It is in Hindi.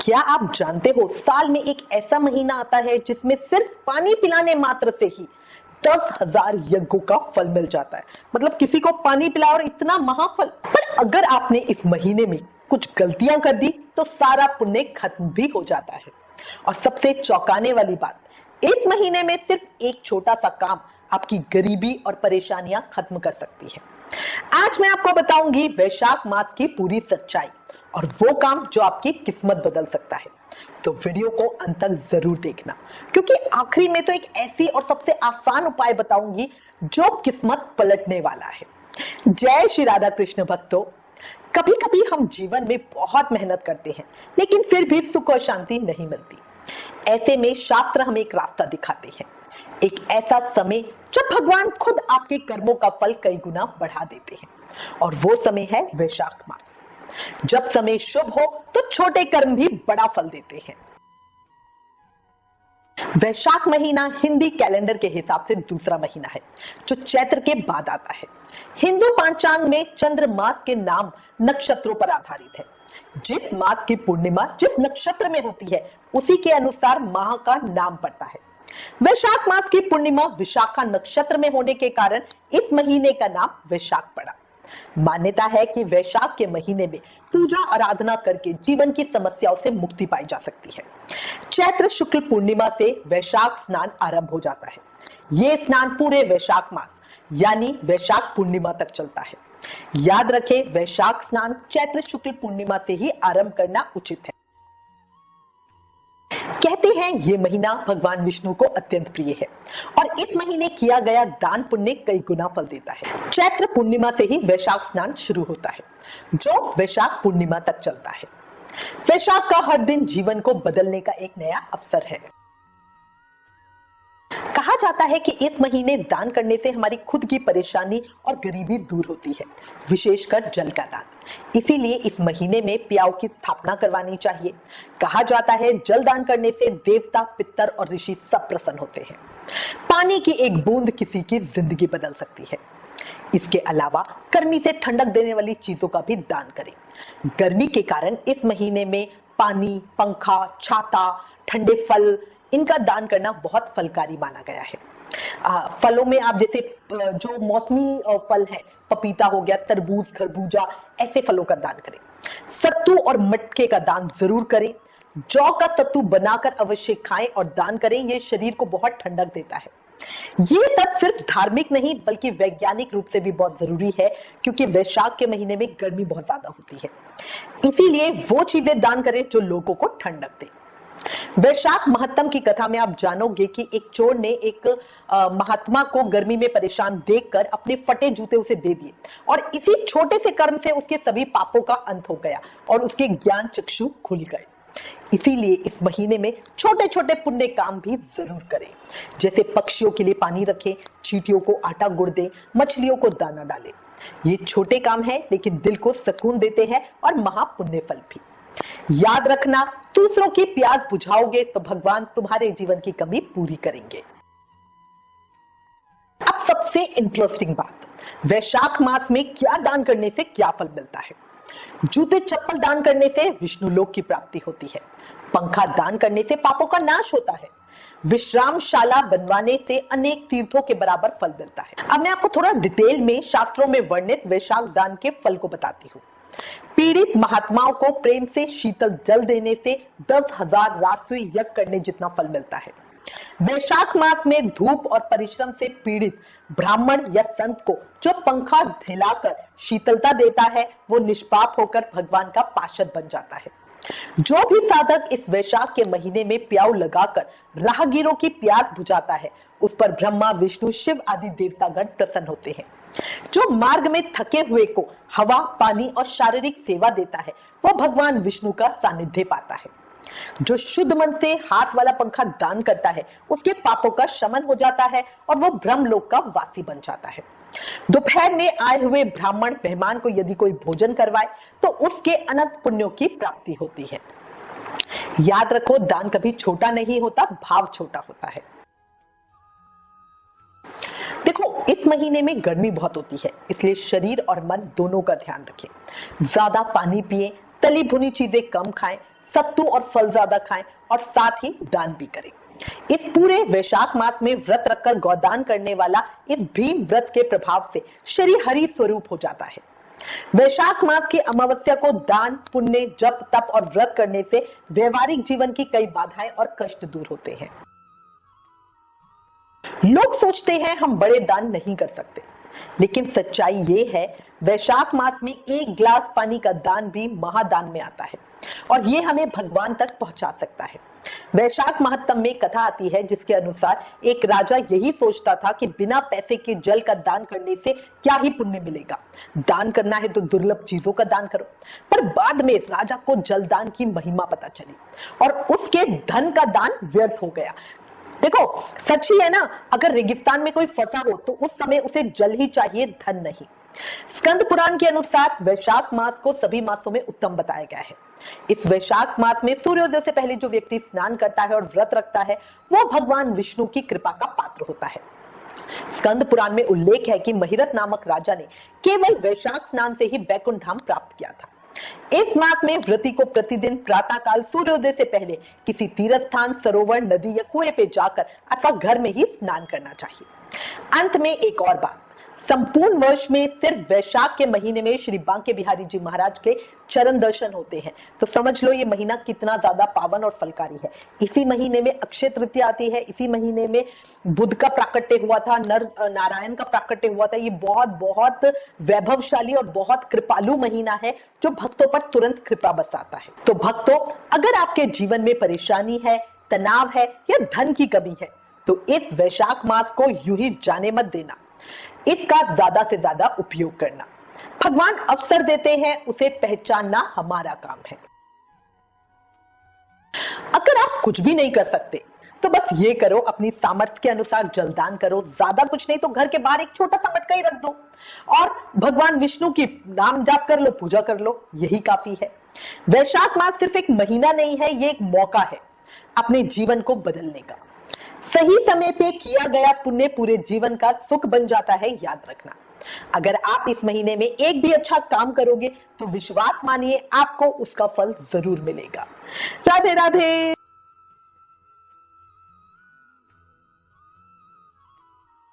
क्या आप जानते हो साल में एक ऐसा महीना आता है जिसमें सिर्फ पानी पिलाने मात्र से ही 10,000 यज्ञों का फल मिल जाता है। मतलब किसी को पानी पिलाओ और इतना महाफल। पर अगर आपने इस महीने में कुछ गलतियां कर दी तो सारा पुण्य खत्म भी हो जाता है। और सबसे चौंकाने वाली बात, इस महीने में सिर्फ एक छोटा सा काम आपकी गरीबी और परेशानियां खत्म कर सकती है। आज मैं आपको बताऊंगी वैशाख मास की पूरी सच्चाई और वो काम जो आपकी किस्मत बदल सकता है। तो वीडियो को अंत तक जरूर देखना, क्योंकि आखिरी में तो एक ऐसी और सबसे आसान उपाय बताऊंगी जो किस्मत पलटने वाला है। जय श्री राधा कृष्ण भक्तों। कभी कभी हम जीवन में बहुत मेहनत करते हैं लेकिन फिर भी सुख और शांति नहीं मिलती। ऐसे में शास्त्र हमें एक रास्ता दिखाते हैं, एक ऐसा समय जब भगवान खुद आपके कर्मों का फल कई गुना बढ़ा देते हैं। और वो समय है वैशाख मास। जब समय शुभ हो तो छोटे कर्म भी बड़ा फल देते हैं। वैशाख महीना हिंदी कैलेंडर के हिसाब से दूसरा महीना है जो चैत्र के बाद आता है। हिंदू पंचांग में चंद्र मास के नाम नक्षत्रों पर आधारित है। जिस मास की पूर्णिमा जिस नक्षत्र में होती है उसी के अनुसार माह का नाम पड़ता है। वैशाख मास की पूर्णिमा विशाखा नक्षत्र में होने के कारण इस महीने का नाम वैशाख पड़ा। मान्यता है कि वैशाख के महीने में पूजा आराधना करके जीवन की समस्याओं से मुक्ति पाई जा सकती है। चैत्र शुक्ल पूर्णिमा से वैशाख स्नान आरंभ हो जाता है। ये स्नान पूरे वैशाख मास यानी वैशाख पूर्णिमा तक चलता है। याद रखें, वैशाख स्नान चैत्र शुक्ल पूर्णिमा से ही आरंभ करना उचित है। कहते हैं ये महीना भगवान विष्णु को अत्यंत प्रिय है और इस महीने किया गया दान पुण्य कई गुना फल देता है। चैत्र पूर्णिमा से ही वैशाख स्नान शुरू होता है जो वैशाख पूर्णिमा तक चलता है। वैशाख का हर दिन जीवन को बदलने का एक नया अवसर है। कहा जाता है कि इस महीने दान करने से हमारी खुद की परेशानी और गरीबी दूर होती है, विशेषकर जल का दान। इसीलिए इस महीने में प्याऊ की स्थापना करवानी चाहिए। कहा जाता है जल दान करने से देवता, पितर और ऋषि सब प्रसन्न होते हैं। पानी की एक बूंद किसी की जिंदगी बदल सकती है। इसके अलावा गर्मी से ठंडक देने वाली चीजों का भी दान करें। गर्मी के कारण इस महीने में पानी, पंखा, छाता, ठंडे फल, इनका दान करना बहुत फलकारी माना गया है। फलों में आप जैसे जो मौसमी फल है, पपीता हो गया, तरबूज, खरबूजा, ऐसे फलों का दान करें। सत्तू और मटके का दान जरूर करें। जौ का सत्तू बनाकर अवश्य खाएं और दान करें, यह शरीर को बहुत ठंडक देता है। ये सब सिर्फ धार्मिक नहीं बल्कि वैज्ञानिक रूप से भी बहुत जरूरी है, क्योंकि वैशाख के महीने में गर्मी बहुत ज्यादा होती है। इसीलिए वो चीजें दान करें जो लोगों को ठंडक दे। वैशाख महत्तम की कथा में आप जानोगे कि एक चोर ने एक महात्मा को गर्मी में परेशान देखकर अपने फटे जूते उसे दे दिए और इसी छोटे से कर्म से उसके सभी पापों का अंत हो गया और उसके ज्ञान चक्षु खुल गए। इसीलिए इस महीने में छोटे छोटे पुण्य काम भी जरूर करें, जैसे पक्षियों के लिए पानी रखें, चींटियों को आटा गुड़ दें, मछलियों को दाना डालें। ये छोटे काम है लेकिन दिल को सुकून देते हैं और महापुण्य फल भी। याद रखना, दूसरों की प्यास बुझाओगे तो भगवान तुम्हारे जीवन की कमी पूरी करेंगे। अब सबसे इंटरेस्टिंग बात, वैशाख मास में क्या दान करने से क्या फल मिलता है। जूते चप्पल दान करने से विष्णु लोक की प्राप्ति होती है। पंखा दान करने से पापों का नाश होता है। विश्रामशाला बनवाने से अनेक तीर्थों के बराबर फल मिलता है। अब मैं आपको थोड़ा डिटेल में शास्त्रों में वर्णित वैशाख दान के फल को बताती हूँ। पीड़ित महात्माओं को प्रेम से शीतल जल देने से 10,000 राजसूय यज्ञ करने जितना फल मिलता है। वैशाख मास में धूप और परिश्रम से पीड़ित ब्राह्मण या संत को जो पंखा दिलाकर शीतलता देता है वो निष्पाप होकर भगवान का पार्षद बन जाता है। जो भी साधक इस वैशाख के महीने में प्याऊ लगाकर राहगीरों की प्यास बुझाता है उस पर ब्रह्मा, विष्णु, शिव आदि देवतागण प्रसन्न होते हैं। जो मार्ग में थके हुए को हवा, पानी और शारीरिक सेवा देता है वो भगवान विष्णु का सानिध्य पाता है। जो शुद्ध मन से हाथ वाला पंखा दान करता है उसके पापों का शमन हो जाता है और वो ब्रह्मलोक का वासी बन जाता है। दोपहर में आए हुए ब्राह्मण मेहमान को यदि कोई भोजन करवाए तो उसके अनंत पुण्यों की प्राप्ति होती है। याद रखो, दान कभी छोटा नहीं होता, भाव छोटा होता है। देखो, इस महीने में गर्मी बहुत होती है, इसलिए शरीर और मन दोनों का ध्यान रखें। ज्यादा पानी पिएं, तली भुनी चीजें कम खाएं, सत्तू और फल ज्यादा खाएं और साथ ही दान भी करें। इस पूरे वैशाख मास में व्रत रखकर गौदान करने वाला इस भीम व्रत के प्रभाव से शरीर हरि स्वरूप हो जाता है। वैशाख मास की अमावस्या को दान, पुण्य, जप, तप और व्रत करने से व्यवहारिक जीवन की कई बाधाएं और कष्ट दूर होते हैं। लोग सोचते हैं हम बड़े दान नहीं कर सकते, लेकिन सच्चाई ये है वैशाख मास में एक गिलास पानी का दान भी महादान में आता है और ये हमें भगवान तक पहुंचा सकता है। वैशाख महात्म में कथा आती है जिसके अनुसार एक राजा यही सोचता था कि बिना पैसे के जल का दान करने से क्या ही पुण्य मिलेगा, दान करना है तो दुर्लभ चीजों का दान करो। पर बाद में राजा को जलदान की महिमा पता चली और उसके धन का दान व्यर्थ हो गया। देखो सच ही है ना, अगर रेगिस्तान में कोई फंसा हो तो उस समय उसे जल ही चाहिए, धन नहीं। स्कंद पुराण के अनुसार वैशाख मास को सभी मासों में उत्तम बताया गया है। इस वैशाख मास में सूर्योदय से पहले जो व्यक्ति स्नान करता है और व्रत रखता है वो भगवान विष्णु की कृपा का पात्र होता है। स्कंद पुराण में उल्लेख है कि महिरथ नामक राजा ने केवल वैशाख स्नान से ही वैकुंठ धाम प्राप्त किया था। इस मास में व्रती को प्रतिदिन प्रातः काल सूर्योदय से पहले किसी तीर्थ स्थान, सरोवर, नदी या कुएं पे जाकर अथवा घर में ही स्नान करना चाहिए। अंत में एक और बात, संपूर्ण वर्ष में सिर्फ वैशाख के महीने में श्री बांके बिहारी जी महाराज के चरण दर्शन होते हैं, तो समझ लो ये महीना कितना ज्यादा पावन और फलकारी है। इसी महीने में अक्षय तृतीया आती है, इसी महीने में बुध का प्राकट्य हुआ था, नर नारायण का प्राकट्य हुआ था। ये बहुत बहुत वैभवशाली और बहुत कृपालु महीना है जो भक्तों पर तुरंत कृपा बरसाता है। तो भक्तों, अगर आपके जीवन में परेशानी है, तनाव है या धन की कमी है तो इस वैशाख मास को यूं ही जाने मत देना, इसका ज्यादा से ज्यादा उपयोग करना। भगवान अवसर देते हैं, उसे पहचानना हमारा काम है। अगर आप कुछ भी नहीं कर सकते तो बस ये करो, अपनी सामर्थ्य के अनुसार जलदान करो, ज्यादा कुछ नहीं तो घर के बाहर एक छोटा सा मटका ही रख दो और भगवान विष्णु की नाम जाप कर लो, पूजा कर लो, यही काफी है। वैशाख मास सिर्फ एक महीना नहीं है, ये एक मौका है अपने जीवन को बदलने का। सही समय पे किया गया पुण्य पूरे जीवन का सुख बन जाता है, याद रखना। अगर आप इस महीने में एक भी अच्छा काम करोगे तो विश्वास मानिए आपको उसका फल जरूर मिलेगा। राधे राधे।